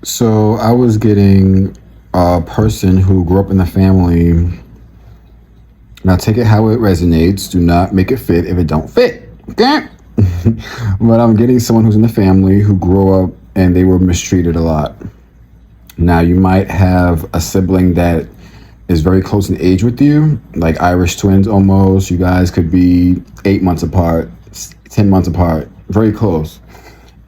So I was getting a person who grew up in the family. Now take it how it resonates. Do not make it fit if it don't fit. Okay? But I'm getting someone who's in the family who grew up and they were mistreated a lot. Now you might have a sibling that is very close in age with you, like Irish twins almost. You guys could be 8 months apart, 10 months apart, very close.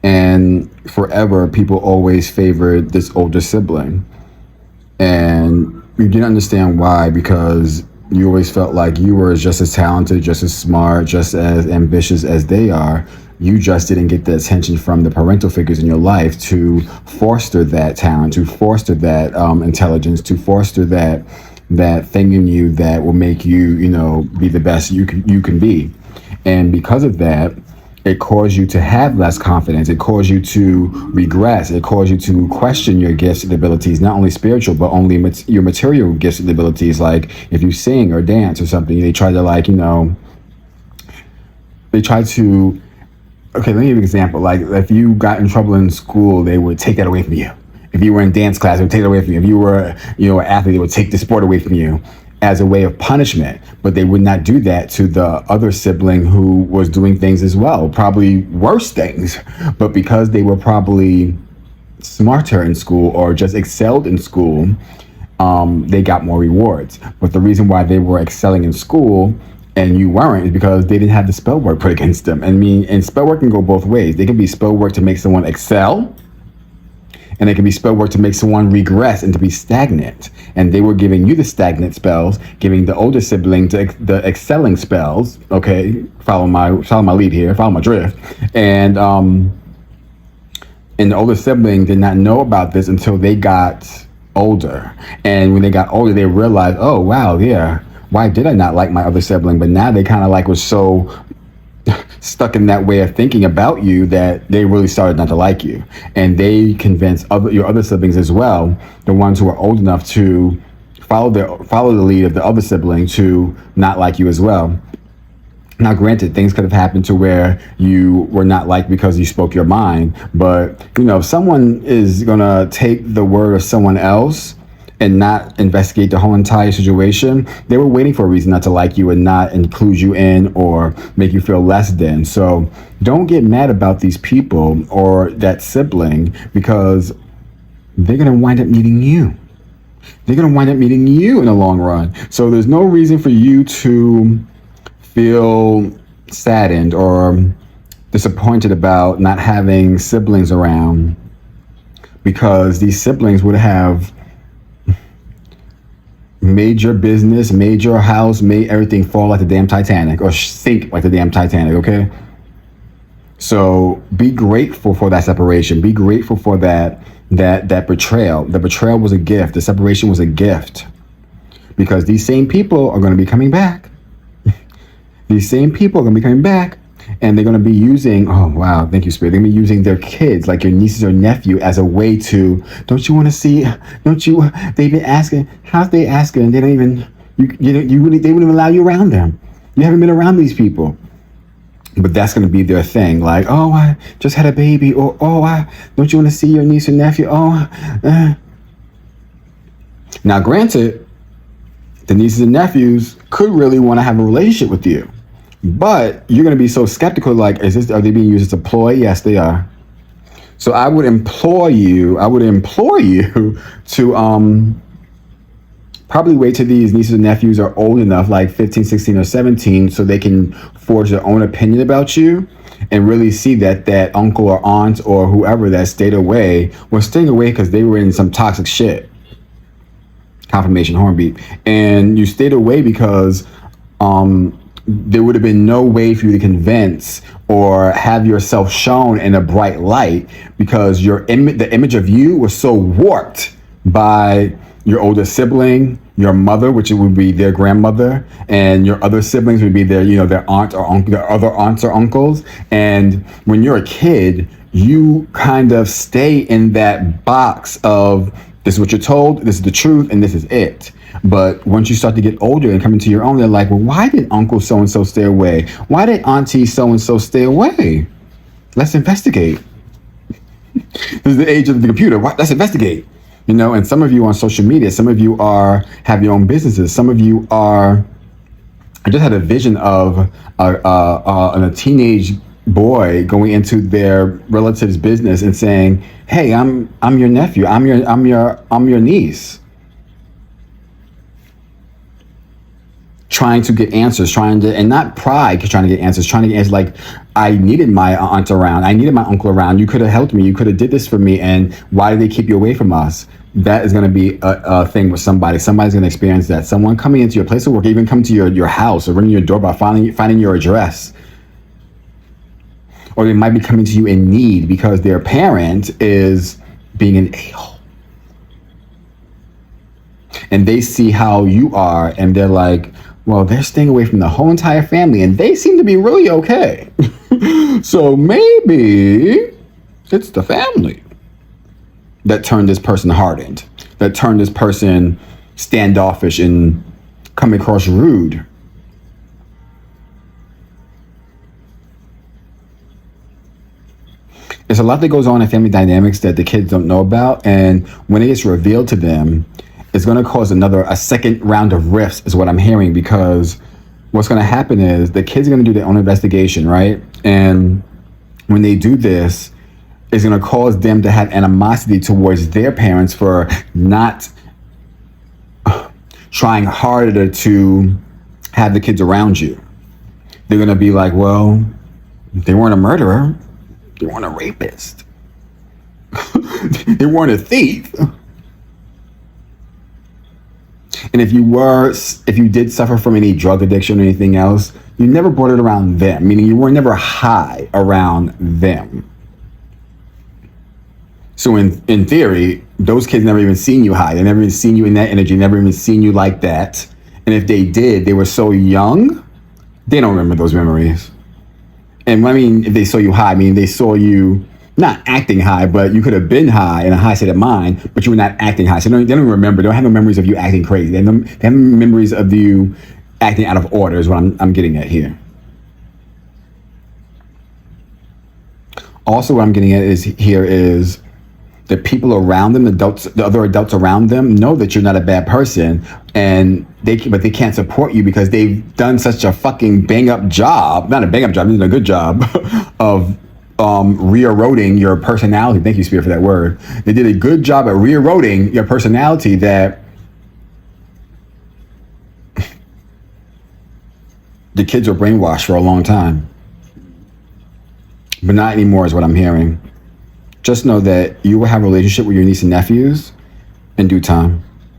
And forever, people always favored this older sibling. And you didn't understand why, because you always felt like you were just as talented, just as smart, just as ambitious as they are. You just didn't get the attention from the parental figures in your life to foster that talent, to foster that intelligence, to foster that thing in you that will make you, be the best you can be. And because of that, it caused you to have less confidence. It caused you to regress. It caused you to question your gifts and abilities, not only spiritual, but only your material gifts and abilities. Like if you sing or dance or something, they try to okay, let me give you an example. Like if you got in trouble in school, they would take that away from you. If you were in dance class, they would take it away from you. If you were, an athlete, they would take the sport away from you as a way of punishment. But they would not do that to the other sibling who was doing things as well, probably worse things. But because they were probably smarter in school or just excelled in school, they got more rewards. But the reason why they were excelling in school and you weren't is because they didn't have the spell work put against them. And spell work can go both ways. They can be spell work to make someone excel, and it can be spell work to make someone regress and to be stagnant. And they were giving you the stagnant spells, giving the older sibling the excelling spells. Okay, follow my lead here, follow my drift. And the older sibling did not know about this until they got older. And when they got older, they realized, oh wow, yeah, why did I not like my other sibling? But now they kind of was so stuck in that way of thinking about you that they really started not to like you. And they convinced your other siblings as well, the ones who are old enough to follow the lead of the other sibling, to not like you as well. Now, granted, things could have happened to where you were not liked because you spoke your mind, but if someone is gonna take the word of someone else and not investigate the whole entire situation, they were waiting for a reason not to like you and not include you in or make you feel less than. So don't get mad about these people or that sibling, because they're going to wind up needing you. They're going to wind up needing you in the long run. So there's no reason for you to feel saddened or disappointed about not having siblings around, because these siblings would have made your business, made your house, made everything fall like the damn Titanic, or sink like the damn Titanic, okay? So be grateful for that separation. Be grateful for that betrayal. The betrayal was a gift. The separation was a gift. Because these same people are going to be coming back. These same people are going to be coming back. And they're going to be using, oh, wow, thank you, Spirit. They're going to be using their kids, like your nieces or nephew, as a way to, don't you want to see, they've been asking, how's they asking? And they don't even, they wouldn't even allow you around them. You haven't been around these people. But that's going to be their thing. Like, oh, I just had a baby. Or, oh, don't you want to see your niece or nephew? Now, granted, the nieces and nephews could really want to have a relationship with you. But you're going to be so skeptical, like, are they being used as a ploy? Yes, they are. So I would implore you to probably wait till these nieces and nephews are old enough, like 15, 16, or 17, so they can forge their own opinion about you and really see that uncle or aunt or whoever that stayed away was staying away because they were in some toxic shit. Confirmation, hornbeat. And you stayed away because there would have been no way for you to convince or have yourself shown in a bright light, because the image of you was so warped by your older sibling, your mother, which it would be their grandmother, and your other siblings would be their aunt or uncle, their other aunts or uncles. And when you're a kid, you kind of stay in that box of, this is what you're told, this is the truth, and this is it. But once you start to get older and come into your own, they're like, well, why did Uncle so-and-so stay away? Why did Auntie so-and-so stay away? Let's investigate. This is the age of the computer. Let's investigate. And some of you on social media, some of you have your own businesses. Some of you are. I just had a vision of a teenage boy going into their relative's business and saying, "Hey, I'm your nephew. I'm your niece." Trying to get answers, and not pride, trying to get answers, like, I needed my aunt around, I needed my uncle around, you could have helped me, you could have did this for me, and why did they keep you away from us? That is going to be a thing with somebody's going to experience that. Someone coming into your place of work, even come to your house or ringing your doorbell, finding your address. Or they might be coming to you in need because their parent is being an a-hole. And they see how you are, and they're like, well, they're staying away from the whole entire family, and they seem to be really okay. So maybe it's the family that turned this person hardened, that turned this person standoffish and coming across rude. There's a lot that goes on in family dynamics that the kids don't know about, and when it gets revealed to them, it's going to cause a second round of rifts, is what I'm hearing, because what's going to happen is the kids are going to do their own investigation, right? And when they do this, it's going to cause them to have animosity towards their parents for not trying harder to have the kids around you. They're going to be like, well, they weren't a murderer. They weren't a rapist. They weren't a thief. And if you did suffer from any drug addiction or anything else, you never brought it around them, meaning you were never high around them. So in theory, those kids never even seen you high. They never even seen you in that energy, never even seen you like that. And if they did, they were so young, they don't remember those memories. And I mean, if they saw you high, I mean, they saw you not acting high, but you could have been high in a high state of mind, but you were not acting high. So they don't even remember. They don't have no memories of you acting crazy. They have memories of you acting out of order is what I'm getting at here. Also, what I'm getting at is the people around them, the other adults around them, know that you're not a bad person, but they can't support you because they've done such a fucking bang-up job. Not a bang-up job, they've done a good job of re-eroding your personality. Thank you, Spirit, for that word. They did a good job at re-eroding your personality that the kids were brainwashed for a long time. But not anymore is what I'm hearing. Just know that you will have a relationship with your niece and nephews in due time.